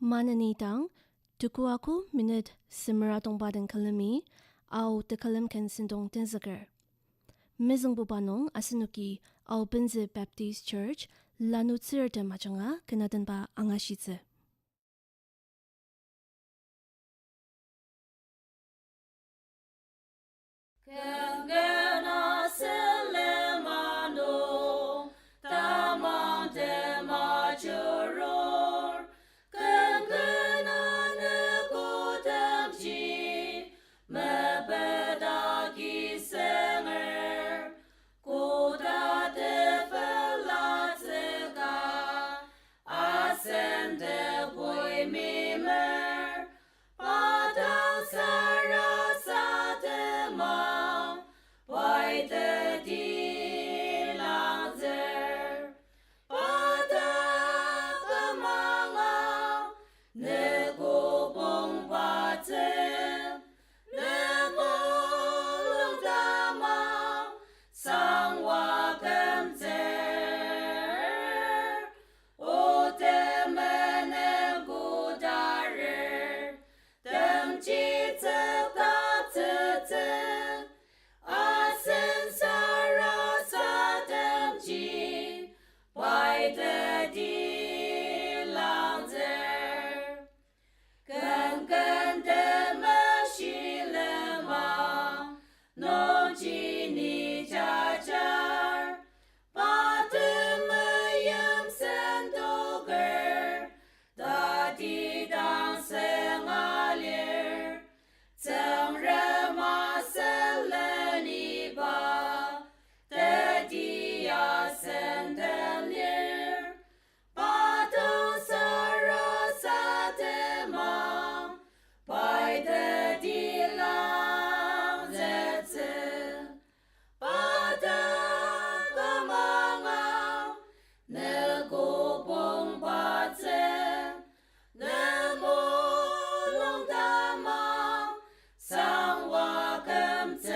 Mananitang, tuku aku minute simuratong badan kalami, au tekalam ken sindong tenzaker. Mizong bubanong asinuki au Benze Baptist Church, lanu tsirte machanga kenatan pa angashitse. Kengena selemano, tamang temajurur. Kengena nekutamci, mebedagi senger. Kuda tefelateka, asende boy mimer. Padang sarasa temang, boy de dilangzer. Padang kemanga, negubung batin, negulung damang, sang wakemzer. O temene gudarer, temci cekta cecen, asen sarasa temci, pai de dilangzer. Ken temashilema, no jini jajar, patemayam sentoger, dadi dang sengalir, tengrema seleniba, tedia sendelir, padang sarasa temang, pai de dilang zetsen, padang kemanga, negubung batin, nemulung damang, sang wakemzer.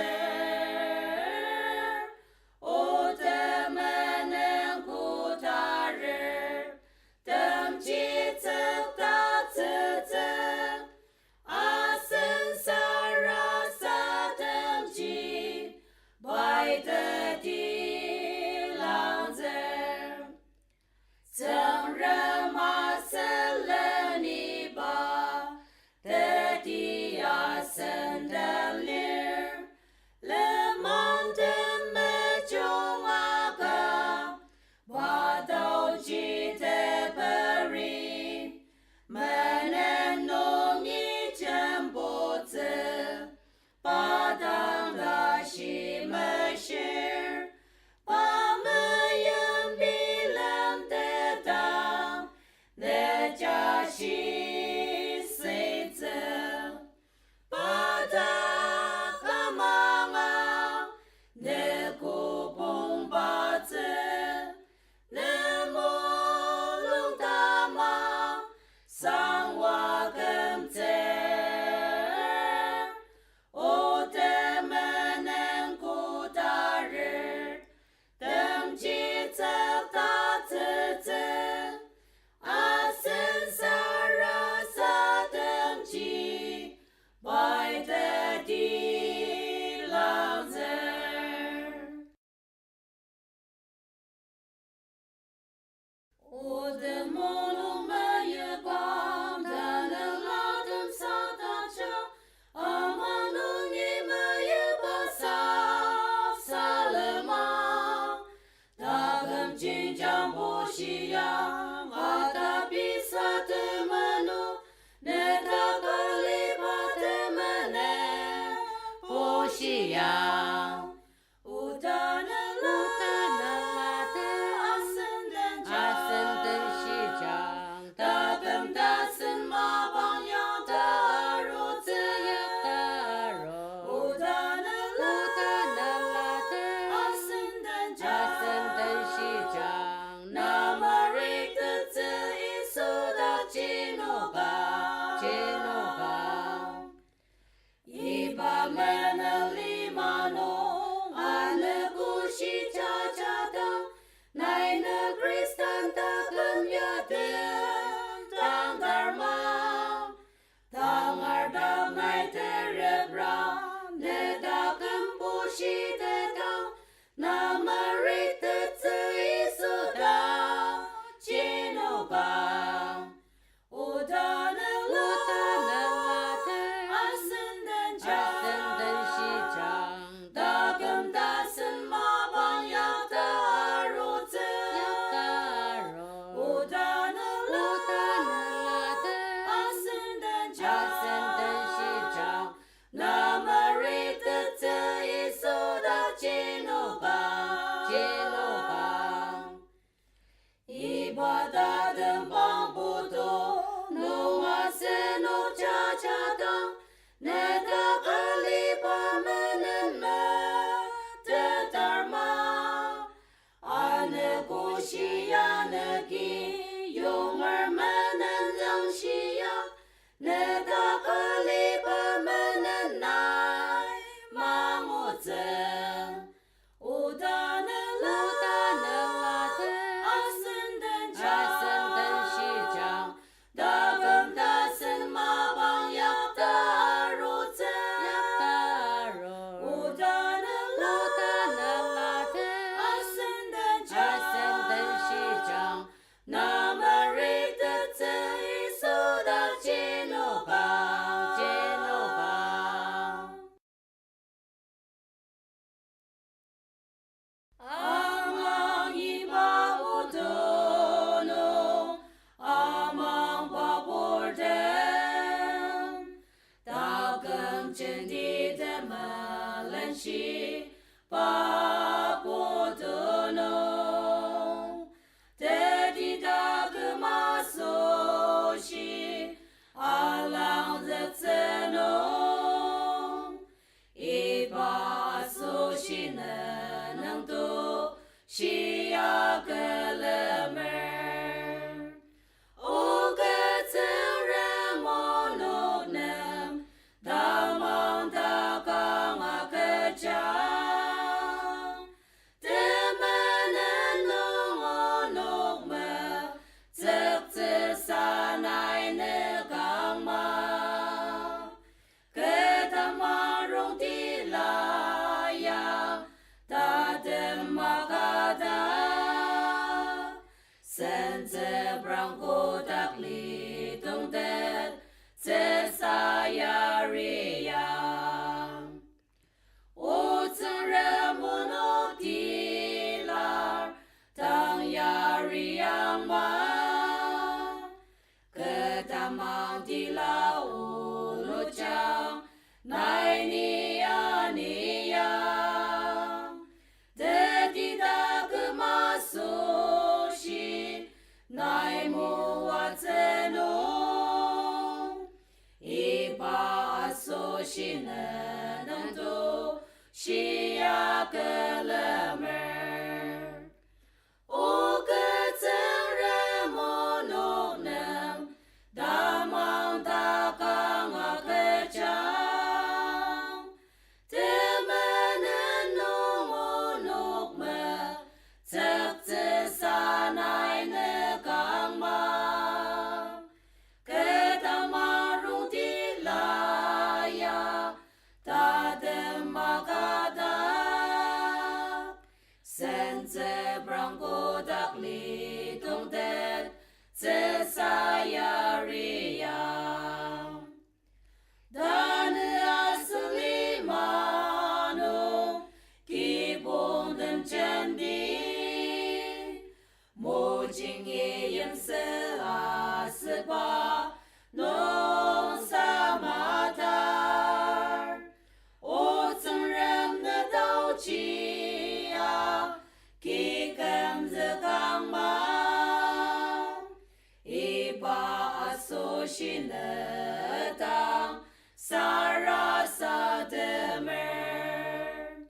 O temenen gudarer, temci cekta cecen, asen sarasa temci, bai de dilangzer. Tengrema seleniba, tedia sendelir, lemang temejungaga, badau jite peri, menenungi jembutze, padang lashi meshir, pamayam bilam tetang, nejashi seitze, padang kemanga, negubung batin, nemulung damang, sang wakemzer. O temenen gudarer, temci cekta cecen, asen sarasa temci, bai de dilangzer. O demolung meyebam, dan eladem sataca, amanungi meyebasaf salemang, dagem jinjang boshiyang, ata bisa temenu, neta kelipat temene, boshiyang. Udan elate ascenden shijang, dagem dasen mabang yang taruh taro. Udan elate ascenden shijang, namarik the 西呀那给有儿们能让西呀那大个里巴们能来马我真乌达能拉的阿森登西江大根大森马帮呀大如真乌达能拉的阿森登西江那么瑞的这一首的杰诺邦Amang ipaputono, amang paporden, dagang cendi demalan si paputono, dedi dagang masuk si alang zetseno, ipa aso si nenang tu si agelemer. O geteren mononem, damang dagang akejang. Demenen nongonok me, zek sanai negang ma. Ketamarong dilaya, tadem magada. Senze branco dakli tungtet, saya ria. O remono dilar, tang yariang ma. Ketamang dila ulujang, nai nia. Dedi da kemaso shi, nai mo watzeno. Ipa aso shi nenento, shi akelemer. O geteren mononem, damang dagang akejang. Demenen nongonok me, zek sanai negang ma. Ketamarong dilaya, tadem magada. Senze branco dakli tungtet, saya ria. Dan asli mano, kibong dan cendi. Mo jing yang seasba, non samatar. O rem de dao chi ya, ki kem zekang ma. Ipa aso shi netang, sarasa demer.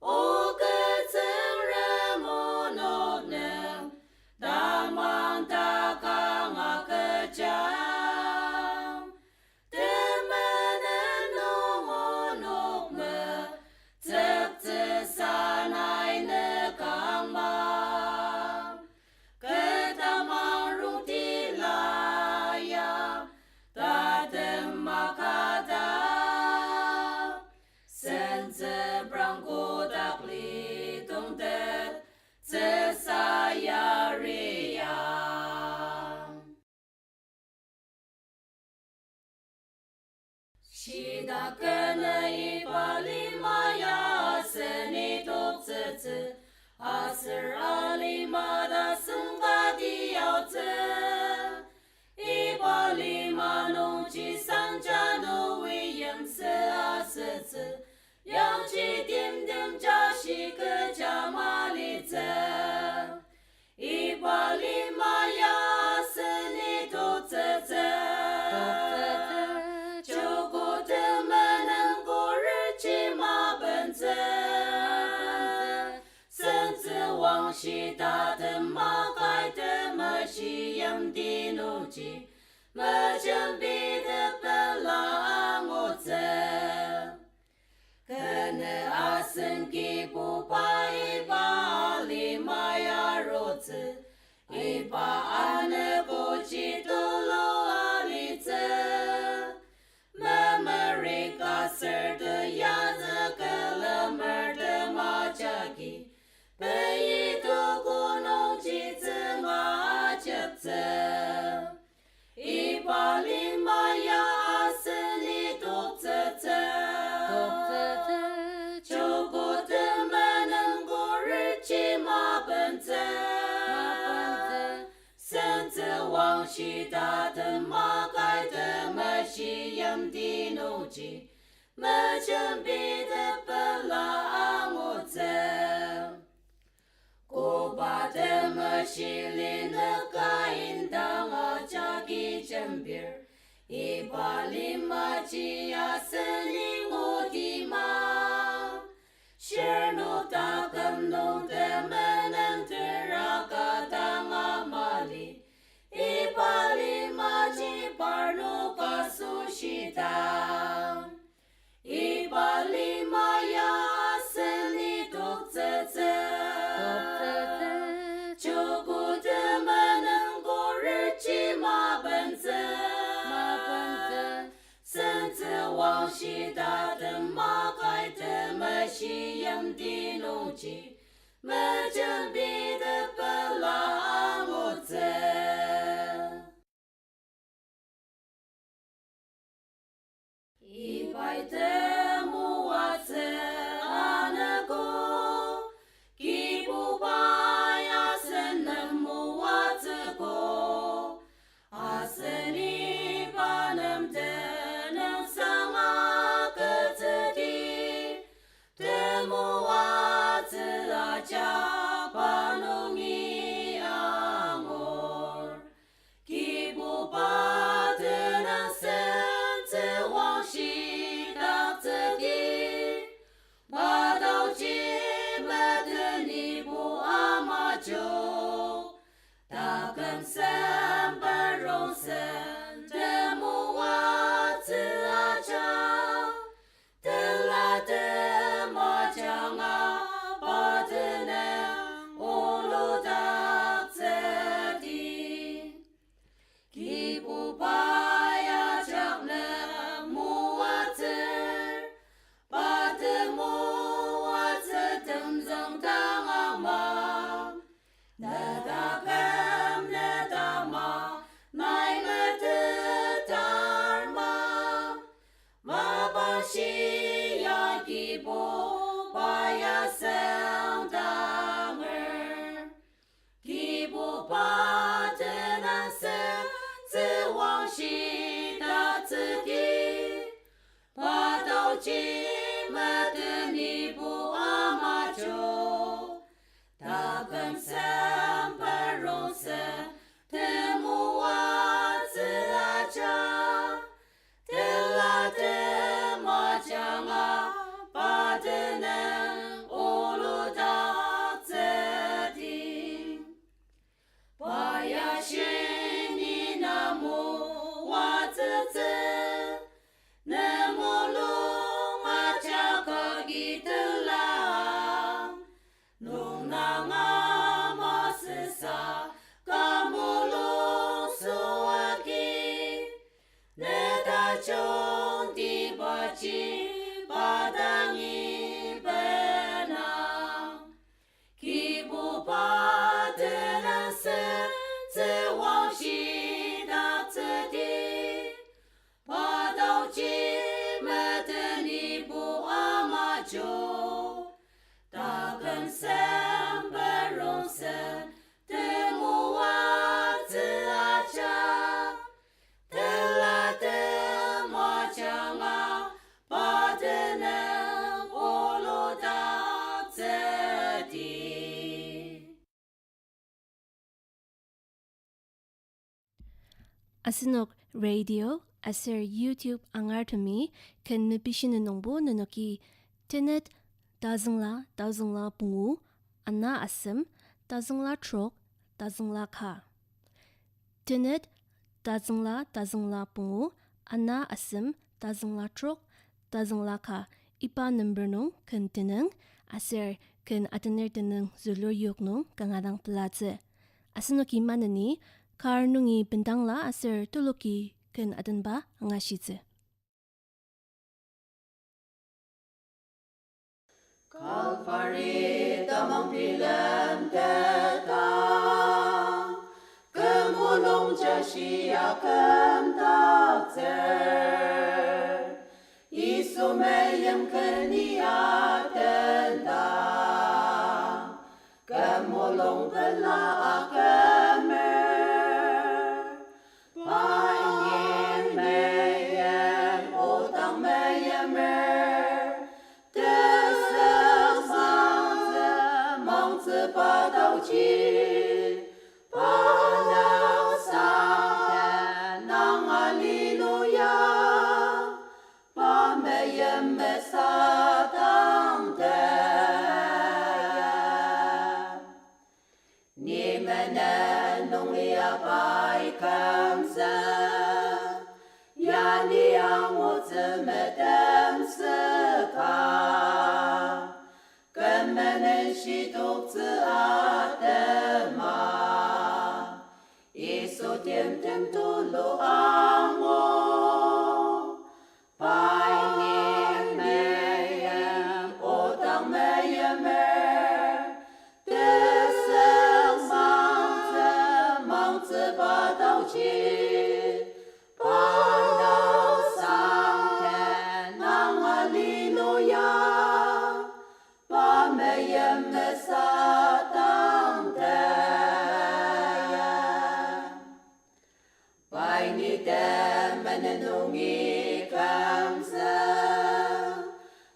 O geteren mononem, damang dagang akejang. Demenen nongonok me, zek sanai negang ma. Ketamarong dilaya, tadem magada. Senze branco dakli tungtet, saya ria. Shida kene ipa lima ya seni tok tse, aser alima da sunga di yao tse. Ipa lima nong chi sanja no wi yang se a se tse, yang chi dim dim ja shi ke ja ma li tse. Ipa lima ya seni tok tse, chogo temenen gore chi ma ben tse. 王西大的马。shi yam di nu ji ma chen bi de pe la ngo ze ke ne a sen ki bu pa i ba li ma ya ro zi i ba a ne go ji do lo a li ze memory ka ser de ya ze ke le mer de ma cha ki pe yi do go no ji zi ma che ze i ba li ma ya a se li do ze ze就过的没能过日期嘛本子甚至往西大的马改的没西洋的努基没准备的本拉我在古巴的没西里的改应当我家给准备一把里马吉亚森林我的马是努大根努的没能对让个当阿玛里一把里马吉把努个苏西当一把里马亚森林独自走就顾的没能过日期马本子甚至往西大的马改的没西洋的努基没准备的本拉我在一百的木瓦子阿那个给不把呀森能木瓦子个阿森里把能的家把农业angor ki bu ba de na sen ze wang xi da ze di ba dao ji me de ni bu a ma jiu da gen sen ba rong sen de mu wa zi a cha de la de ma jiang a ba de ne o lo da ze di ki bu ba ya jiang ne mu wa zi ba de mu wa zi deng zeng dang a ma ne da gam ne da ma nai me de dar ma ma ba shi ya ki bu ba ya sang dang er ki bu ba de na se zi wang shi da zi di ba dao ji me de ni bu a ma jiu da gen san ba rong se de mu wa zi a cha de la de ma jiang a ba de ne o lo da ze di ba ya shi ni na mu wa zi zi ne mo lu ma cha ka gi de la nung na nga ma se sa ka mo lu su a gi ne da chong di ba ji ba dang yi be na ki bu ba de na se zi wang shi da zi di ba dao ji me de ni bu a ma jiu da gen san ba rong san de mu wa zi a cha de la de ma jiang a ba de ne o lo da ze di Asinok radio aser YouTube angartami ken mipishin nongbo nonoki tenet dazengla pungu ana asem dazengla trok dazengla kha Tinet dazengla pungu ana asem dazengla trok dazengla ka ipa number nung kan tineng aser kan atener tineng zulur yok nung kangadang pelatse. Asenoki manani kar nungi bintangla aser tuluki kan atenba angashitse. Calvary tamang pilam tetang kemulung jashia kem takzer Isu mayem kenia tentang kemulung pela akemer Paingin mayem utang mayemer把刀击，把脑上天囊啊利路亚，把美人美撒当的。你们能努力啊白看着，呀你让我怎么等死卡？根本能是独自啊的嘛，一手点点吐露啊我，百年没人，我当没人没，得生忙着把刀击，把刀上天囊啊利路亚。把美人美撒当的，拜你的门弄一看着，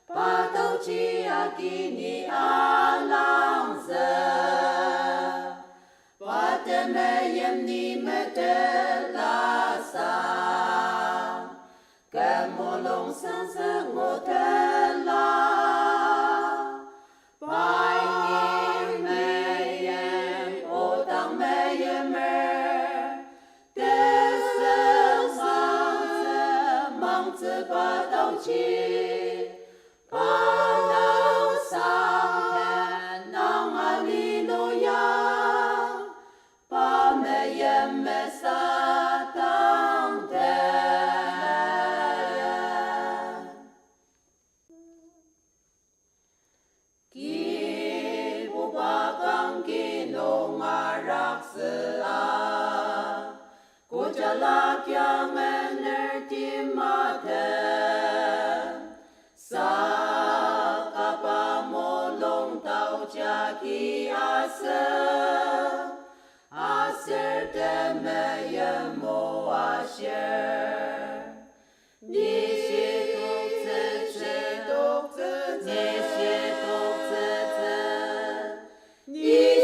把刀击啊给你啊浪着，把的美人你们的拉上，跟我龙上生我的拉。百年没人，我当没人们，得生忙着把刀击，把脑上天囊啊利路亚，把美人们撒当的。Kujalak yang menerti mata sa kapamolong tau jaki aser demayamo aser ni shituk shituk ni shituk ni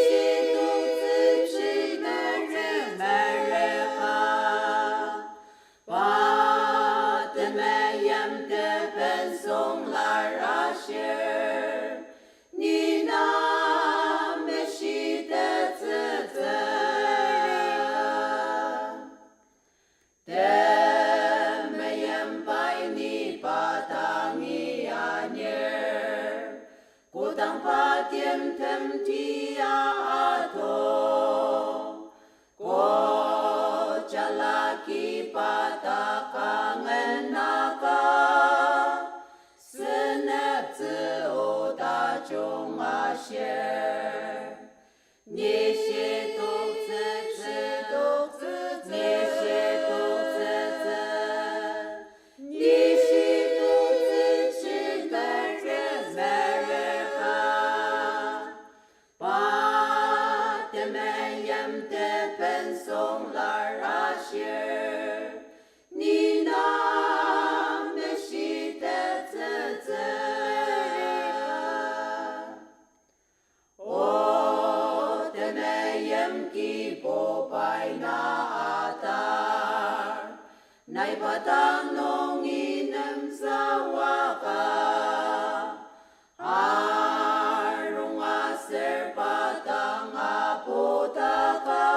你那没西的自责，的没人拜你把当你呀尼儿，古当把点腾提呀头，国家lagi pada kangen naga. Senep zeo da zhong a xie, ni xie dou zi ni xie dou zi ni xie dou zi本人每人看，把的美人的本送来啊些，你那。Nay batang nong inem sawaka arung aser batang aputaka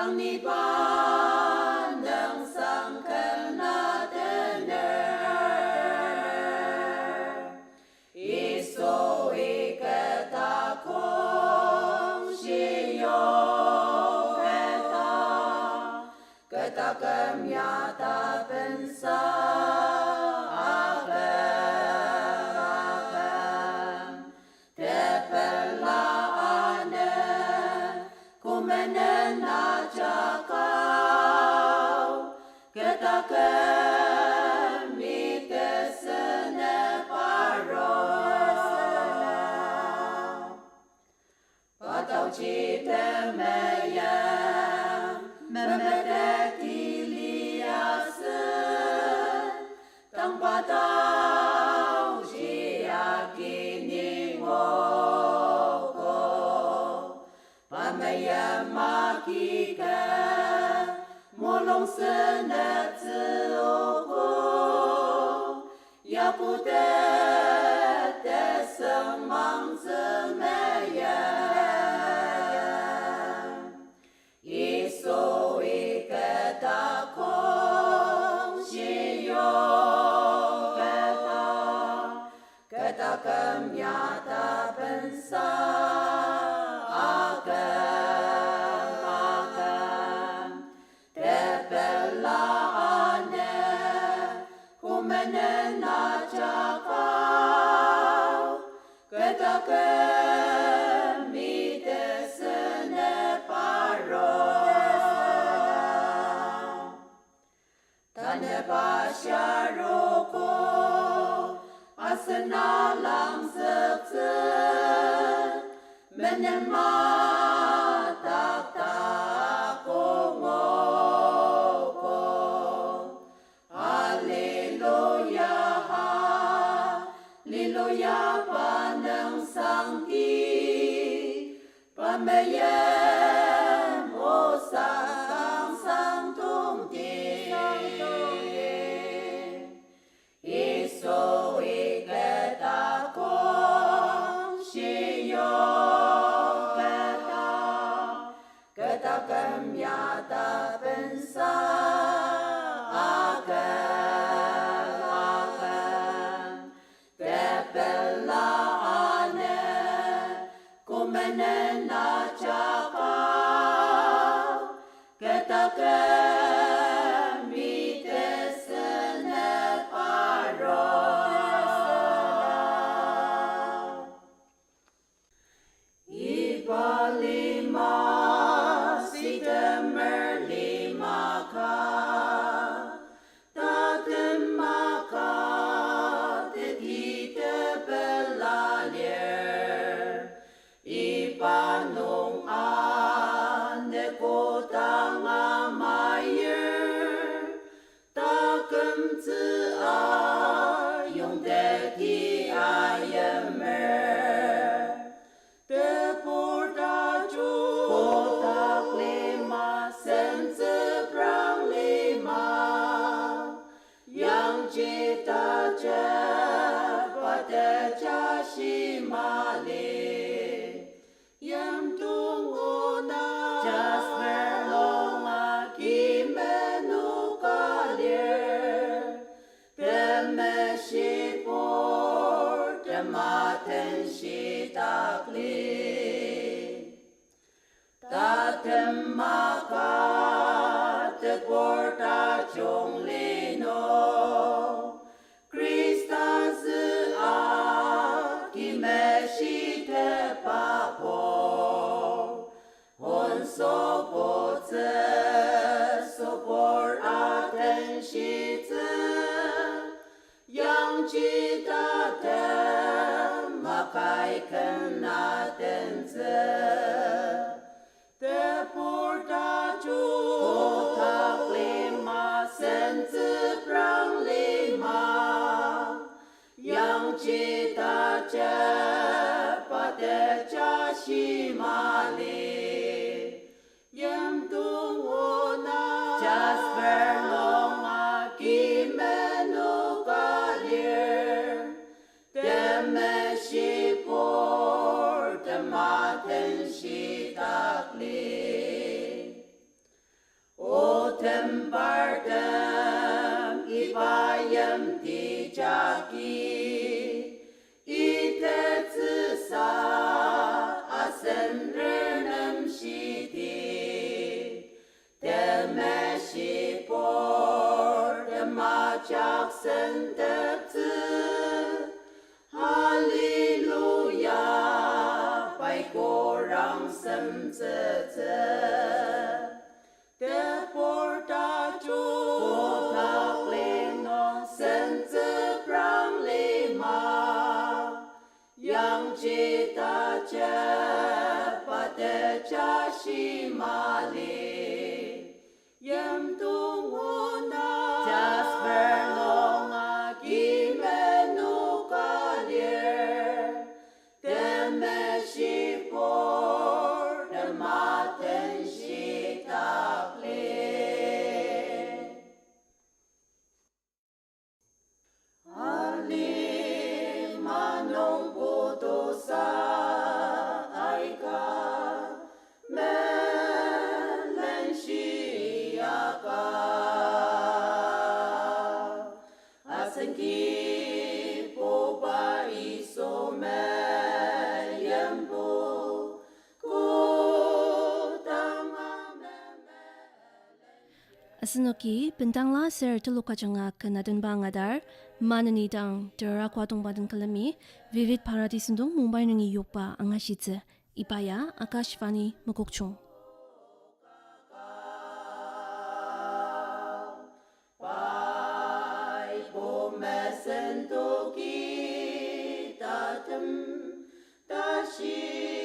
Sang ni ba nang sang ken na de ner iso I ke ta kong shi yo ke ta kem ya ta ben sa chỉ tem mẹ ya mẹ để ti lia sơ tăng ba tao chỉ a ki ni ngô cô ba mẹ ya ma ki ka mo long sơ na tsu ô cô ya pu te sơ mang sơ mẹ ya kem ya ta ben sa te bella ane kumene na cha ka ke ta kem mi te sene paro tane ba sha ro ko asana lang sep sep menen ma tak tak ko ngo ko hallelujah hallelujah panang sang ti pamayem o sang sang tung ti iso kem ya ta ben sa te bella ane kumene na cha ka ke ta kem mi te sene paro I palima Maka te porta chong lino Krista zi a ki me shi te pa po hon so po tse so por a ten shi tse yang chi ta te ma kai ken na ten tse te porta chu ta klima sense prang lima yang chi ta che pa te cha shi ma li yem tu na jasper long a ki menu ka lier te me shi por te ma ten shi ta kli Senrenam Shiti, Demeshi Por, Demachak Senteptu, Hallelujah, Pai Korang Semtete, De Porta Chu, Porta Kleno, Sente Prang Lima, Yang Cita Cepate Chashimali, Yem Tunguna, Jasper Longa Gimenu Kalir, Demeshi Por, Dematen Shitakli. Ali Manong Putusa Aika Melen Shiyaka Asenki Poba Iso Meyembu Kutanga Asinoki bentangla ser tulukajanga kanadun bangadar mananidang derakwa dongbadan kalami vivid paradisundong Mumbai nungi yokpa angashitze ipaya Akashvani Mukokchung. Pai Pomesento Kitatem Tashi